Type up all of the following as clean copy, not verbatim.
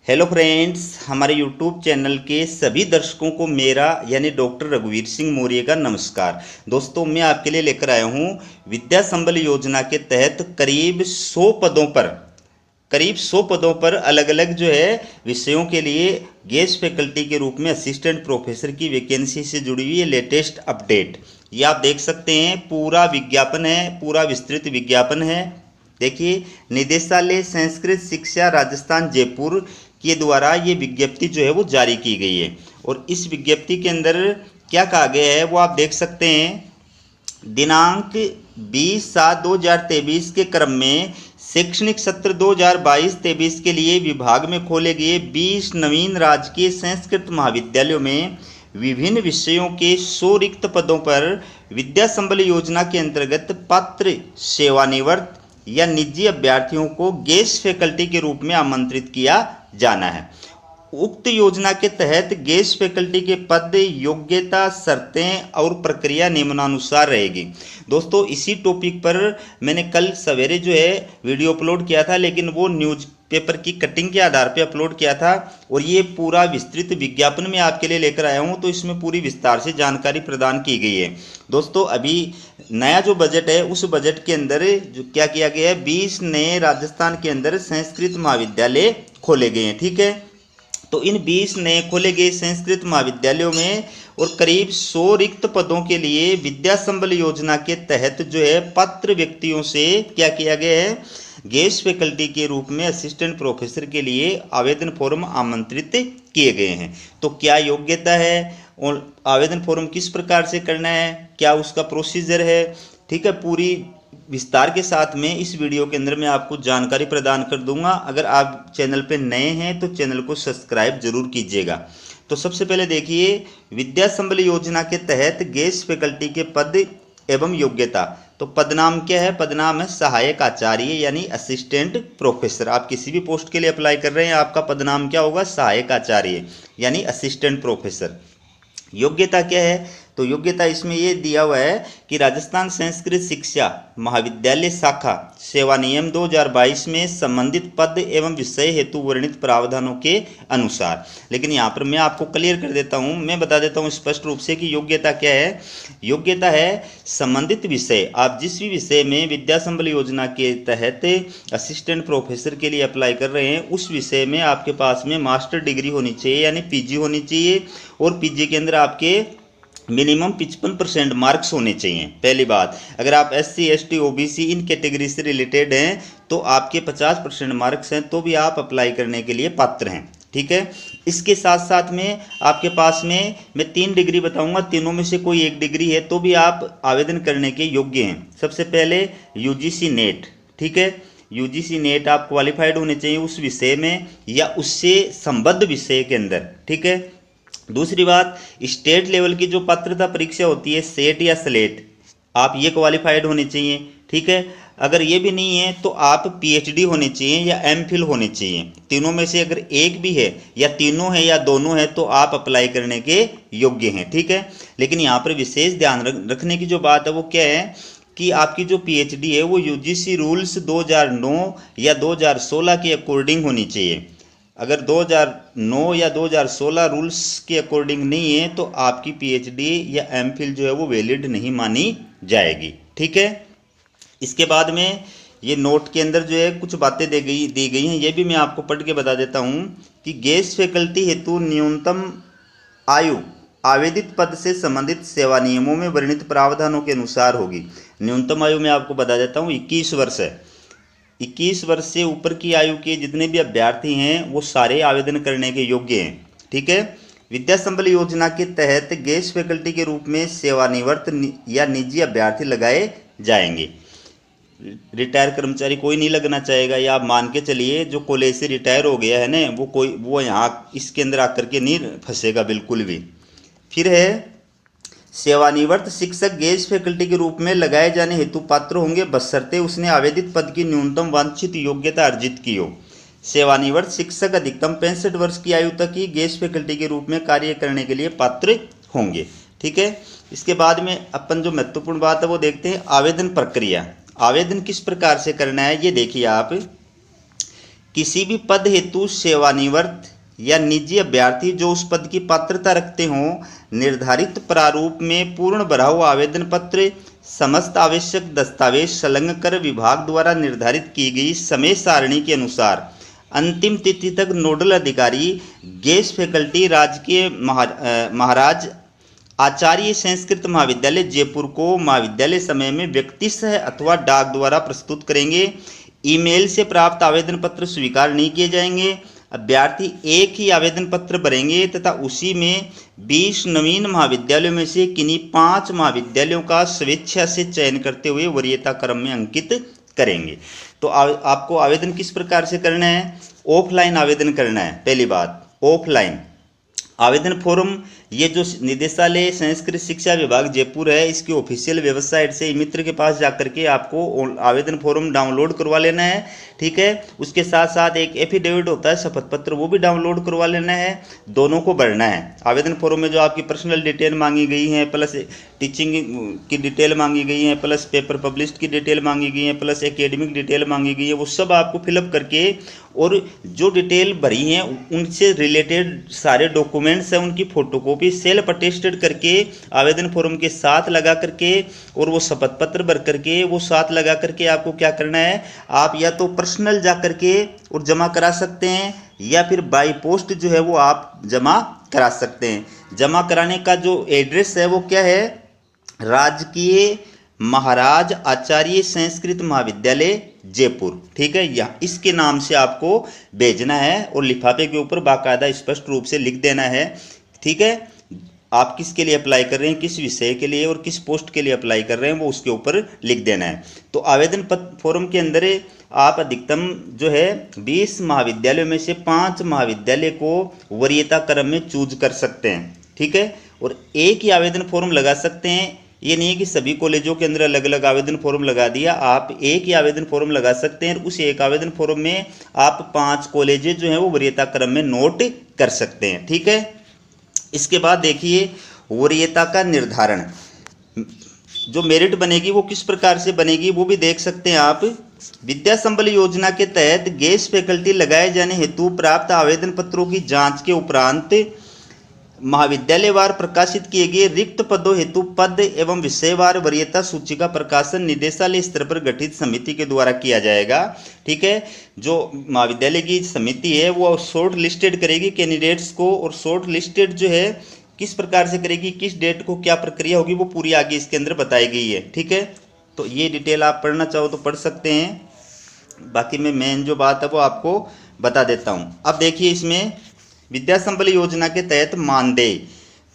Hello friends, हमारे YouTube channel के सभी दर्शकों को मेरा यानी डॉक्टर रघुवीर सिंह मौर्य का नमस्कार। दोस्तों, मैं आपके लिए लेकर आया हूँ विद्या संबल योजना के तहत करीब 100 पदों पर अलग अलग जो है विषयों के लिए गेस्ट फैकल्टी के रूप में असिस्टेंट प्रोफेसर की वैकेंसी से जुड़ी हुई लेटेस्ट अपडेट। ये आप देख सकते हैं, पूरा विज्ञापन है, पूरा विस्तृत विज्ञापन है। देखिए, निदेशालय संस्कृत शिक्षा राजस्थान जयपुर के द्वारा ये विज्ञप्ति जो है वो जारी की गई है। और इस विज्ञप्ति के अंदर क्या कहा गया है वो आप देख सकते हैं। दिनांक 20/7/2023 के क्रम में शैक्षणिक सत्र 2022-23 के लिए विभाग में खोले गए 20 नवीन राजकीय संस्कृत महाविद्यालयों में विभिन्न विषयों के 100 रिक्त पदों पर विद्या संबल योजना के अंतर्गत पात्र सेवानिवृत्त या निजी अभ्यर्थियों को गेस्ट फैकल्टी के रूप में आमंत्रित किया जाना है। उक्त योजना के तहत गेस्ट फैकल्टी के पद, योग्यता, शर्तें और प्रक्रिया निम्नानुसार रहेगी। दोस्तों, इसी टॉपिक पर मैंने कल सवेरे जो है वीडियो अपलोड किया था, लेकिन वो न्यूज़पेपर की कटिंग के आधार पे अपलोड किया था। और ये पूरा विस्तृत विज्ञापन मैं आपके लिए लेकर आया हूँ, तो इसमें पूरी विस्तार से जानकारी प्रदान की गई है। दोस्तों, अभी नया जो बजट है उस बजट के अंदर जो क्या किया गया है, 20 नए राजस्थान के अंदर संस्कृत महाविद्यालय खोले गए हैं। ठीक है, तो इन 20 नए खोले गए संस्कृत महाविद्यालयों में और करीब 100 रिक्त पदों के लिए विद्या संबल योजना के तहत जो है पात्र व्यक्तियों से क्या किया गया है, गेस्ट फैकल्टी के रूप में असिस्टेंट प्रोफेसर के लिए आवेदन फॉर्म आमंत्रित किए गए हैं। तो क्या योग्यता है और आवेदन फॉर्म किस प्रकार से करना है, क्या उसका प्रोसीजर है, ठीक है, पूरी विस्तार के साथ में इस वीडियो के अंदर मैं आपको जानकारी प्रदान कर दूंगा। अगर आप चैनल पे नए हैं तो चैनल को सब्सक्राइब जरूर कीजिएगा। तो सबसे पहले देखिए, विद्या संबल योजना के तहत गेस्ट फैकल्टी के पद एवं योग्यता। तो पदनाम क्या है? पदनाम है सहायक आचार्य यानी असिस्टेंट प्रोफेसर। आप किसी भी पोस्ट के लिए अप्लाई कर रहे हैं, आपका पदनाम क्या होगा? सहायक आचार्य यानी असिस्टेंट प्रोफेसर। योग्यता क्या है? तो योग्यता इसमें ये दिया हुआ है कि राजस्थान संस्कृत शिक्षा महाविद्यालय शाखा सेवा नियम 2022 में संबंधित पद एवं विषय हेतु वर्णित प्रावधानों के अनुसार। लेकिन यहाँ पर मैं आपको क्लियर कर देता हूँ, मैं बता देता हूँ स्पष्ट रूप से कि योग्यता क्या है। योग्यता है संबंधित विषय, आप जिस भी विषय में विद्या संबल योजना के तहत असिस्टेंट प्रोफेसर के लिए अप्लाई कर रहे हैं, उस विषय में आपके पास में मास्टर डिग्री होनी चाहिए यानी पीजी होनी चाहिए। और पीजी के अंदर आपके मिनिमम 55% मार्क्स होने चाहिए। पहली बात, अगर आप SC ST OBC इन कैटेगरी से रिलेटेड हैं तो आपके 50% मार्क्स हैं तो भी आप अप्लाई करने के लिए पात्र हैं। ठीक है, इसके साथ साथ में आपके पास में मैं 3 डिग्री बताऊंगा, तीनों में से कोई एक डिग्री है तो भी आप आवेदन करने के योग्य हैं। सबसे पहले UGC नेट, ठीक है, UGC नेट आप क्वालिफाइड होने चाहिए उस विषय में या उससे संबद्ध विषय के अंदर। ठीक है, दूसरी बात, स्टेट लेवल की जो पात्रता परीक्षा होती है सेट या स्लेट, आप ये क्वालिफाइड होने चाहिए। ठीक है, अगर ये भी नहीं है तो आप PhD होने चाहिए या MPhil होने चाहिए। तीनों में से अगर एक भी है या तीनों है या दोनों है तो आप अप्लाई करने के योग्य हैं। ठीक है, लेकिन यहाँ पर विशेष ध्यान रखने की जो बात है वो क्या है कि आपकी जो PhD है वो UGC रूल्स 2009 या 2016 के अकॉर्डिंग होनी चाहिए। अगर 2009 या 2016 रूल्स के अकॉर्डिंग नहीं है तो आपकी PhD या MPhil जो है वो वैलिड नहीं मानी जाएगी। ठीक है, इसके बाद में ये नोट के अंदर जो है कुछ बातें दी गई हैं, ये भी मैं आपको पढ़ के बता देता हूँ कि गेस्ट फैकल्टी हेतु न्यूनतम आयु आवेदित पद से संबंधित सेवा नियमों में वर्णित प्रावधानों के अनुसार होगी। न्यूनतम आयु मैं आपको बता देता हूँ 21 वर्ष है। 21 वर्ष से ऊपर की आयु के जितने भी अभ्यर्थी हैं वो सारे आवेदन करने के योग्य हैं। ठीक है, विद्या संबल योजना के तहत गेस्ट फैकल्टी के रूप में सेवानिवृत्त या निजी अभ्यर्थी लगाए जाएंगे। रिटायर कर्मचारी कोई नहीं लगना चाहेगा, या आप मान के चलिए जो कॉलेज से रिटायर हो गया है ना वो यहाँ इसके अंदर आकर के नहीं फंसेगा बिल्कुल भी। फिर है, सेवानिवृत्त शिक्षक गेस्ट फैकल्टी के रूप में लगाए जाने हेतु पात्र होंगे बशर्ते उसने आवेदित पद की न्यूनतम वांछित योग्यता अर्जित की हो। सेवानिवृत्त शिक्षक अधिकतम 65 वर्ष की आयु तक ही गेस्ट फैकल्टी के रूप में कार्य करने के लिए पात्र होंगे। ठीक है, इसके बाद में अपन जो महत्वपूर्ण बात है वो देखते हैं, आवेदन प्रक्रिया। आवेदन किस प्रकार से करना है ये देखिए आप। किसी भी पद हेतु सेवानिवृत्त या निजी अभ्यर्थी जो उस पद की पात्रता रखते हों निर्धारित प्रारूप में पूर्ण भरा हुआ आवेदन पत्र समस्त आवश्यक दस्तावेज संलग्न कर विभाग द्वारा निर्धारित की गई समय सारणी के अनुसार अंतिम तिथि तक नोडल अधिकारी गेस्ट फैकल्टी राजकीय महाराज आचार्य संस्कृत महाविद्यालय जयपुर को महाविद्यालय समय में व्यक्तिशः अथवा डाक द्वारा प्रस्तुत करेंगे। ईमेल से प्राप्त आवेदन पत्र स्वीकार नहीं किए जाएंगे। अभ्यर्थी एक ही आवेदन पत्र भरेंगे तथा उसी में 20 नवीन महाविद्यालयों में से किन्हीं 5 महाविद्यालयों का स्वेच्छा से चयन करते हुए वरीयता क्रम में अंकित करेंगे। तो आपको आवेदन किस प्रकार से करना है? ऑफलाइन आवेदन करना है। पहली बात ऑफलाइन आवेदन फॉर्म ये जो निदेशालय संस्कृत शिक्षा विभाग जयपुर है इसकी ऑफिशियल वेबसाइट से मित्र के पास जाकर के आपको आवेदन फॉर्म डाउनलोड करवा लेना है। ठीक है, उसके साथ साथ एक एफिडेविट होता है शपथ पत्र वो भी डाउनलोड करवा लेना है। दोनों को भरना है। आवेदन फॉर्म में जो आपकी पर्सनल डिटेल मांगी गई है प्लस टीचिंग की डिटेल मांगी गई है प्लस पेपर पब्लिश्ड की डिटेल मांगी गई है प्लस एकेडमिक डिटेल मांगी गई है वो सब आपको फिलअप करके और जो डिटेल भरी हैं उनसे रिलेटेड सारे डॉक्यूमेंट्स हैं उनकी फोटोकॉपी सेल्फ अटेस्टेड करके आवेदन फॉर्म के साथ लगा करके और वो शपथ पत्र भर करके वो साथ लगा करके आपको क्या करना है? आप या तो पर्सनल जा करके और जमा करा सकते हैं या फिर बाई पोस्ट जो है वो आप जमा करा सकते हैं। जमा कराने का जो एड्रेस है वो क्या है? राजकीय महाराज आचार्य संस्कृत महाविद्यालय जयपुर। ठीक है, या इसके नाम से आपको भेजना है और लिफाफे के ऊपर बाकायदा स्पष्ट रूप से लिख देना है। ठीक है, आप किसके लिए अप्लाई कर रहे हैं, किस विषय के लिए और किस पोस्ट के लिए अप्लाई कर रहे हैं वो उसके ऊपर लिख देना है। तो आवेदन पत्र फॉर्म के अंदर आप अधिकतम जो है 20 महाविद्यालयों में से 5 महाविद्यालय को वरीयता क्रम में चूज कर सकते हैं। ठीक है, और एक ही आवेदन फॉर्म लगा सकते हैं। ये नहीं है कि सभी कॉलेजों के अंदर अलग अलग आवेदन फॉर्म लगा दिया, आप एक ही आवेदन फॉर्म लगा सकते हैं। उस एक आवेदन फॉर्म में आप 5 कॉलेजेस जो हैं वो वरीयता क्रम में नोट कर सकते हैं। ठीक है, इसके बाद देखिए वरीयता का निर्धारण, जो मेरिट बनेगी वो किस प्रकार से बनेगी वो भी देख सकते हैं आप। विद्या संबल योजना के तहत गेस्ट फैकल्टी लगाए जाने हेतु प्राप्त आवेदन पत्रों की जांच के उपरांत महाविद्यालयवार प्रकाशित किए गए रिक्त पदों हेतु पद एवं विषयवार वरीयता सूची का प्रकाशन निदेशालय स्तर पर गठित समिति के द्वारा किया जाएगा। ठीक है, जो महाविद्यालय की समिति है वो शॉर्ट लिस्टेड करेगी कैंडिडेट्स को और शॉर्ट लिस्टेड जो है किस प्रकार से करेगी, किस डेट को क्या प्रक्रिया होगी वो पूरी आगे इसके अंदर बताई गई है। ठीक है, तो ये डिटेल आप पढ़ना चाहो तो पढ़ सकते हैं, बाकी मैं मेन जो बात है वो आपको बता देता हूँ। अब देखिए इसमें विद्या संबल योजना के तहत मानदेय,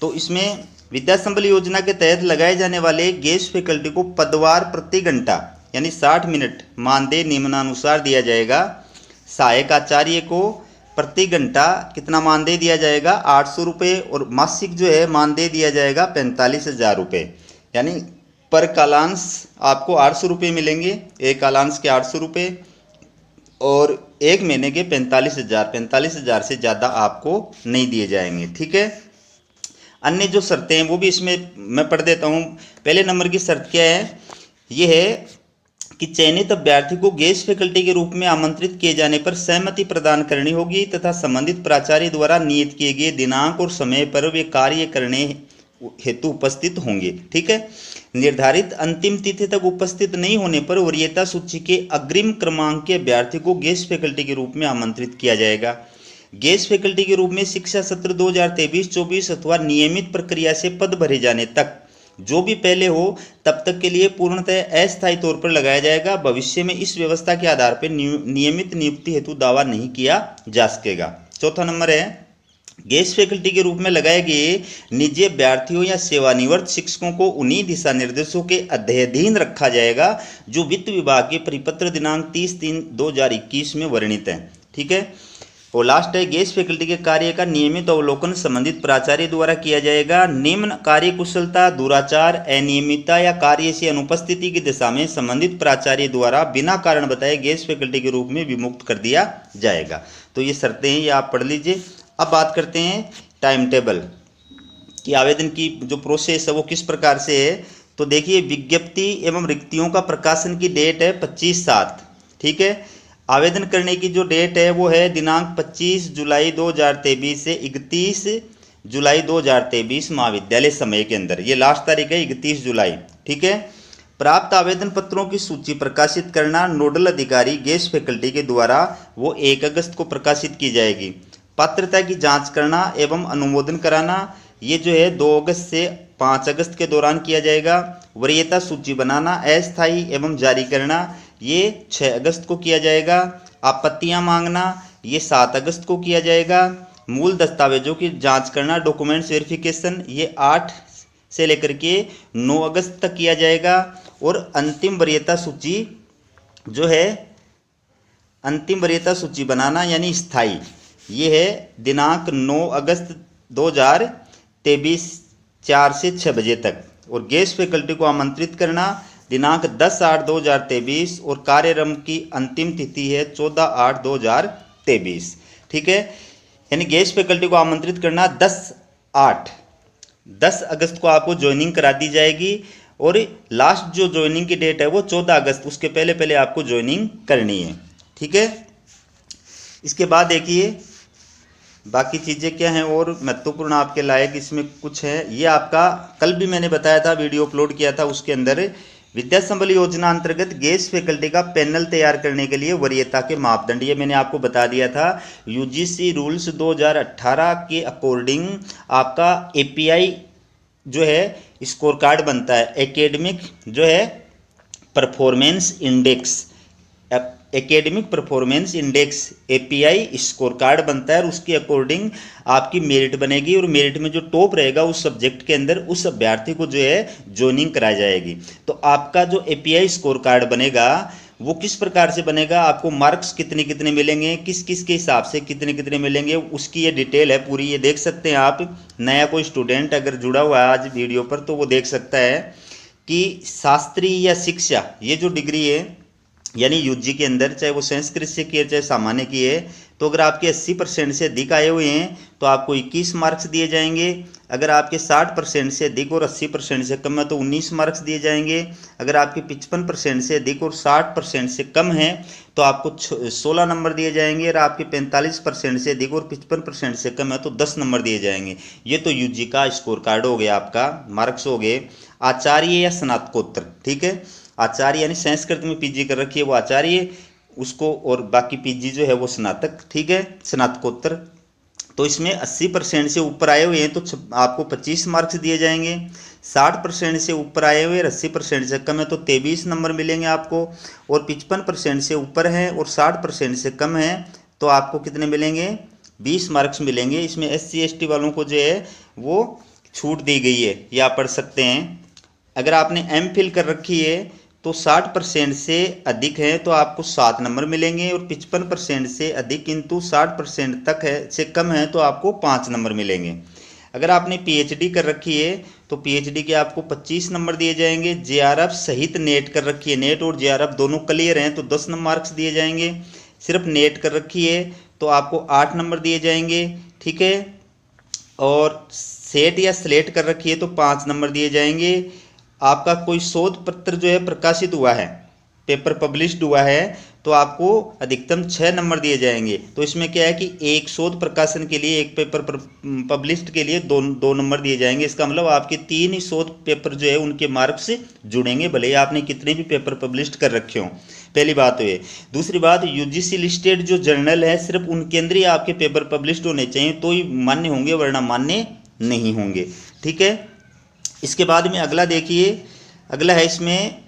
तो इसमें विद्या संबल योजना के तहत लगाए जाने वाले गेस्ट फैकल्टी को पदवार प्रति घंटा यानी 60 मिनट मानदेय निम्नानुसार दिया जाएगा। सहायक आचार्य को प्रति घंटा कितना मानदेय दिया जाएगा? 800 रुपये और मासिक जो है मानदेय दिया जाएगा 45,000 रुपये, यानी पर कालांश आपको 800 रुपये मिलेंगे, एक कालांश के 800 रुपये और एक महीने के 45,000 से ज़्यादा आपको नहीं दिए जाएंगे। ठीक है, अन्य जो शर्तें हैं वो भी इसमें मैं पढ़ देता हूँ। पहले नंबर की शर्त क्या है? ये है कि चयनित अभ्यर्थी को गेस्ट फैकल्टी के रूप में आमंत्रित किए जाने पर सहमति प्रदान करनी होगी तथा संबंधित प्राचार्य द्वारा नियत किए गए दिनांक और समय पर वे कार्य करने हेतु उपस्थित होंगे। ठीक है, निर्धारित अंतिम तिथि तक उपस्थित नहीं होने पर वरीयता सूची के अग्रिम क्रमांक के अभ्यर्थी को गेस्ट फैकल्टी के रूप में आमंत्रित किया जाएगा। गेस्ट फैकल्टी के रूप में शिक्षा सत्र 2023-24 अथवा नियमित प्रक्रिया से पद भरे जाने तक जो भी पहले हो तब तक के लिए पूर्णतः अस्थायी तौर पर लगाया जाएगा। भविष्य में इस व्यवस्था के आधार पर नियमित नियुक्ति हेतु दावा नहीं किया जा सकेगा। चौथा नंबर है गेस्ट फैकल्टी के रूप में लगाए गए निजी अभ्यर्थियों या सेवानिवृत्त शिक्षकों को उन्हीं दिशा निर्देशों के अध्ययन रखा जाएगा जो वित्त विभाग के परिपत्र दिनांक 30/3/2021 में वर्णित है। ठीक है, और लास्ट है गेस्ट फैकल्टी के कार्य का नियमित अवलोकन संबंधित प्राचार्य द्वारा किया जाएगा। निम्न कार्य कुशलता, दुराचार, अनियमितता या कार्य से अनुपस्थिति की दिशा में संबंधित प्राचार्य द्वारा बिना कारण बताए गेस्ट फैकल्टी के रूप में विमुक्त कर दिया जाएगा। तो ये शर्तें हैं, ये आप पढ़ लीजिए। अब बात करते हैं टाइम टेबल कि आवेदन की जो प्रोसेस है वो किस प्रकार से है। तो देखिए विज्ञप्ति एवं रिक्तियों का प्रकाशन की डेट है 25/7। ठीक है, आवेदन करने की जो डेट है वो है दिनांक 25 जुलाई 2023 से 31 जुलाई 2023 महाविद्यालय समय के अंदर। ये लास्ट तारीख है 31 जुलाई। ठीक है। प्राप्त आवेदन पत्रों की सूची प्रकाशित करना नोडल अधिकारी गेस्ट फैकल्टी के द्वारा वो 1 अगस्त को प्रकाशित की जाएगी। पात्रता की जांच करना एवं अनुमोदन कराना ये जो है 2 अगस्त से 5 अगस्त के दौरान किया जाएगा। वरीयता सूची बनाना अस्थायी एवं जारी करना ये 6 अगस्त को किया जाएगा। आपत्तियां मांगना ये 7 अगस्त को किया जाएगा। मूल दस्तावेजों की जांच करना डॉक्यूमेंट्स वेरिफिकेशन ये 8 से लेकर के 9 अगस्त तक किया जाएगा। और अंतिम वरीयता सूची जो है, अंतिम वरीयता सूची बनाना यानी स्थायी, ये है दिनांक 9 अगस्त 2023 4 से 6 बजे तक। और गेस्ट फैकल्टी को आमंत्रित करना दिनांक 10/8/2023 और कार्यारंभ की अंतिम तिथि है 14/8/2023। ठीक है। यानी गेस्ट फैकल्टी को आमंत्रित करना 10 अगस्त को आपको ज्वाइनिंग करा दी जाएगी और लास्ट जो ज्वाइनिंग की डेट है वो 14 अगस्त, उसके पहले पहले आपको ज्वाइनिंग करनी है। ठीक है। इसके बाद देखिए बाकी चीज़ें क्या हैं और महत्वपूर्ण आपके लायक इसमें कुछ है। ये आपका कल भी मैंने बताया था, वीडियो अपलोड किया था, उसके अंदर विद्या संबल योजना अंतर्गत गेस्ट फैकल्टी का पैनल तैयार करने के लिए वरीयता के मापदंड ये मैंने आपको बता दिया था। यूजीसी रूल्स 2018 के अकॉर्डिंग आपका एपीआई जो है स्कोर कार्ड बनता है, एकेडमिक जो है performance index, academic performance index API score card बनता है और उसके अकॉर्डिंग आपकी मेरिट बनेगी और मेरिट में जो टॉप रहेगा उस सब्जेक्ट के अंदर उस अभ्यर्थी को जो है ज्वाइनिंग कराई जाएगी। तो आपका जो एपीआई स्कोर कार्ड बनेगा वो किस प्रकार से बनेगा, आपको मार्क्स कितने कितने मिलेंगे, किस किस के हिसाब से कितने कितने मिलेंगे, उसकी ये डिटेल है पूरी, ये देख सकते हैं आप। नया कोई स्टूडेंट अगर जुड़ा हुआ है आज वीडियो पर तो वो देख सकता है कि शास्त्री या शिक्षा ये जो डिग्री है यानी यूजी के अंदर, चाहे वो संस्कृत से की है चाहे सामान्य की है, तो अगर आपके 80% से अधिक आए हुए हैं तो आपको 21 मार्क्स दिए जाएंगे। अगर आपके 60% से अधिक और 80% से कम है तो 19 मार्क्स दिए जाएंगे। अगर आपके 55% से अधिक और 60% से कम है तो आपको 16 नंबर दिए जाएंगे। और आपके 45% से अधिक और 55% से कम है तो 10 नंबर दिए जाएंगे। ये तो यूजी का स्कोर कार्ड हो गया, आपका मार्क्स हो गए। आचार्य या स्नातकोत्तर, ठीक है, आचार्य यानी संस्कृत में पीजी कर रखी है वो आचार्य उसको, और बाकी पीजी जो है वो स्नातक, ठीक है, स्नातकोत्तर। तो इसमें 80% से ऊपर आए हुए हैं तो आपको 25 मार्क्स दिए जाएंगे। 60% से ऊपर आए हुए 80% से कम है तो 23 नंबर मिलेंगे आपको। और 55% से ऊपर है और 60% से कम है तो आपको कितने मिलेंगे, 20 मार्क्स मिलेंगे। इसमें SC ST वालों को जो है वो छूट दी गई है, ये आप पढ़ सकते हैं। अगर आपने MPhil कर रखी है तो 60% से अधिक है तो आपको 7 नंबर मिलेंगे और 55% से अधिक किंतु 60% तक है से कम है तो आपको 5 नंबर मिलेंगे। अगर आपने PhD कर रखी है तो PhD के आपको 25 नंबर दिए जाएंगे। JRF सहित नेट कर रखी है, नेट और JRF दोनों क्लियर हैं तो 10 मार्क्स दिए जाएंगे। सिर्फ नेट कर रखी है तो आपको 8 नंबर दिए जाएंगे, ठीक है। और सेट या स्लेट कर रखी है तो 5 नंबर दिए जाएंगे। आपका कोई शोध पत्र जो है प्रकाशित हुआ है, पेपर पब्लिश्ड हुआ है तो आपको अधिकतम 6 नंबर दिए जाएंगे। तो इसमें क्या है कि एक शोध प्रकाशन के लिए, एक पेपर पब्लिश्ड के लिए 2 नंबर दिए जाएंगे। इसका मतलब आपके 3 ही शोध पेपर जो है उनके मार्क्स जुड़ेंगे, भले ही आपने कितने भी पेपर पब्लिश्ड कर रखे हों। पहली बात तो ये। दूसरी बात, यूजीसी लिस्टेड जो जर्नल है सिर्फ उनके अंदर ही आपके पेपर पब्लिश्ड होने चाहिए तो ही मान्य होंगे, वरना मान्य नहीं होंगे, ठीक है। इसके बाद में अगला देखिए, अगला है इसमें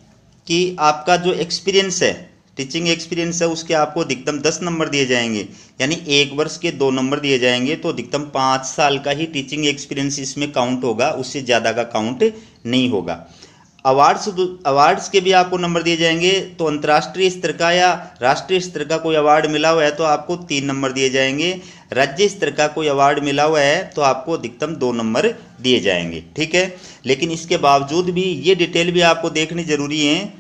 कि आपका जो एक्सपीरियंस है, टीचिंग एक्सपीरियंस है, उसके आपको अधिकतम 10 नंबर दिए जाएंगे। यानी 1 वर्ष के 2 नंबर दिए जाएंगे तो अधिकतम 5 साल का ही टीचिंग एक्सपीरियंस इसमें काउंट होगा, उससे ज़्यादा का काउंट नहीं होगा। अवार्ड्स के भी आपको नंबर दिए जाएंगे। तो अंतर्राष्ट्रीय स्तर का या राष्ट्रीय स्तर का कोई अवार्ड मिला हुआ है तो आपको 3 नंबर दिए जाएंगे। राज्य स्तर का कोई अवार्ड मिला हुआ है तो आपको अधिकतम 2 नंबर दिए जाएंगे, ठीक है। लेकिन इसके बावजूद भी ये डिटेल भी आपको देखनी जरूरी है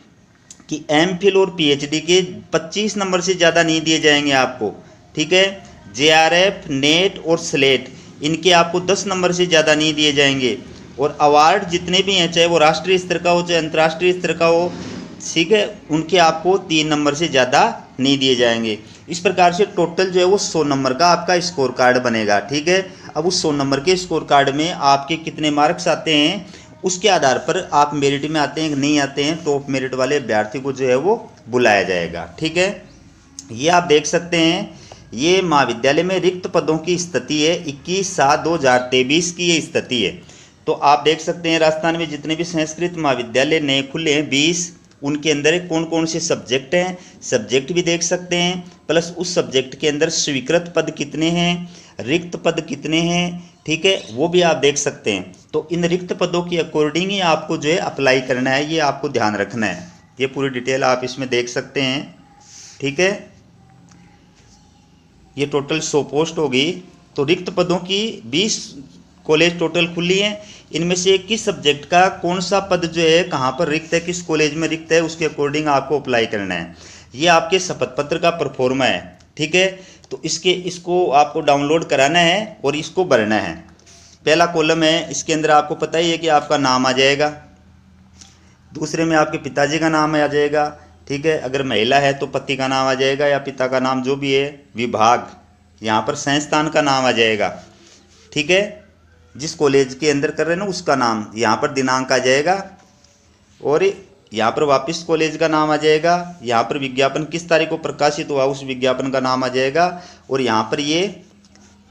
कि MPhil और PhD के 25 नंबर से ज़्यादा नहीं दिए जाएंगे आपको, ठीक है। JRF, नेट और स्लेट इनके आपको 10 नंबर से ज़्यादा नहीं दिए जाएंगे। और अवार्ड जितने भी हैं, चाहे वो राष्ट्रीय स्तर का हो चाहे अंतर्राष्ट्रीय स्तर का हो, ठीक है, उनके आपको 3 नंबर से ज़्यादा नहीं दिए जाएंगे। इस प्रकार से टोटल जो है वो 100 नंबर का आपका स्कोर कार्ड बनेगा। ठीक है, अब उस 100 नंबर के स्कोर कार्ड में आपके कितने मार्क्स आते हैं उसके आधार पर आप मेरिट में आते हैं कि नहीं आते हैं, टॉप मेरिट वाले अभ्यर्थी को जो है वो बुलाया जाएगा। ठीक है, ये आप देख सकते हैं, ये महाविद्यालय में रिक्त पदों की स्थिति है 21/7/2023 की ये स्थिति है। तो आप देख सकते हैं राजस्थान में जितने भी संस्कृत महाविद्यालय नए खुले हैं 20, उनके अंदर कौन कौन से सब्जेक्ट हैं, सब्जेक्ट भी देख सकते हैं, प्लस उस सब्जेक्ट के अंदर स्वीकृत पद कितने हैं, रिक्त पद कितने हैं। ठीक है, वो भी आप देख सकते हैं। तो इन रिक्त पदों के अकॉर्डिंग ही आपको जो है अप्लाई करना है, ये आपको ध्यान रखना है। ये पूरी डिटेल आप इसमें देख सकते हैं। ठीक है, ये टोटल 100 पोस्ट होगी। तो रिक्त पदों की 20 कॉलेज टोटल खुली हैं, इनमें से किस सब्जेक्ट का कौन सा पद जो है कहाँ पर रिक्त है, किस कॉलेज में रिक्त है, उसके अकॉर्डिंग आपको अप्लाई करना है। ये आपके शपथ पत्र का परफॉर्मा है। ठीक है, तो इसको आपको डाउनलोड कराना है और इसको भरना है। पहला कॉलम है, इसके अंदर आपको पता ही है कि आपका नाम आ जाएगा, दूसरे में आपके पिताजी का नाम आ जाएगा। ठीक है, अगर महिला है तो पति का नाम आ जाएगा या पिता का नाम जो भी है, विभाग, यहाँ पर संस्थान का नाम आ जाएगा। ठीक है, जिस कॉलेज के अंदर कर रहे हैं ना उसका नाम, यहाँ पर दिनांक आ जाएगा और यहाँ पर वापस कॉलेज का नाम आ जाएगा। यहाँ पर विज्ञापन किस तारीख को प्रकाशित हुआ उस विज्ञापन का नाम आ जाएगा। और यहाँ पर ये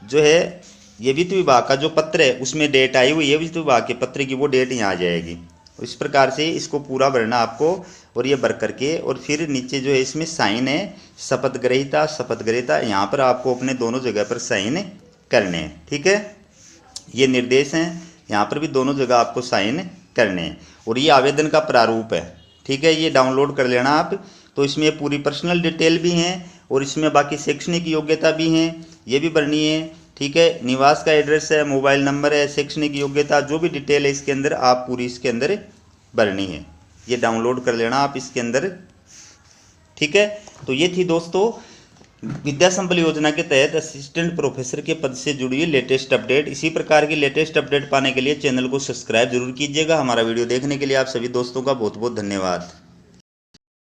जो है ये वित्त विभाग का जो पत्र है उसमें डेट आई हुई है, वित्त विभाग के पत्र की वो डेट यहाँ आ जाएगी। इस प्रकार से इसको पूरा भरना आपको, और ये भर करके और फिर नीचे जो है इसमें साइन है, शपथ ग्रहीता यहाँ पर आपको अपने दोनों जगह पर साइन करने हैं। ठीक है, ये निर्देश हैं, यहाँ पर भी दोनों जगह आपको साइन करने हैं। और ये आवेदन का प्रारूप है। ठीक है, ये डाउनलोड कर लेना आप। तो इसमें पूरी पर्सनल डिटेल भी हैं और इसमें बाकी शैक्षणिक योग्यता भी हैं, ये भी भरनी है। ठीक है, निवास का एड्रेस है, मोबाइल नंबर है, शैक्षणिक योग्यता जो भी डिटेल है इसके अंदर आप पूरी इसके अंदर भरनी है। ये डाउनलोड कर लेना आप इसके अंदर। ठीक है, तो ये थी दोस्तों विद्या संबल योजना के तहत असिस्टेंट प्रोफेसर के पद से जुड़ी लेटेस्ट अपडेट। इसी प्रकार की लेटेस्ट अपडेट पाने के लिए चैनल को सब्सक्राइब जरूर कीजिएगा। हमारा वीडियो देखने के लिए आप सभी दोस्तों का बहुत बहुत धन्यवाद।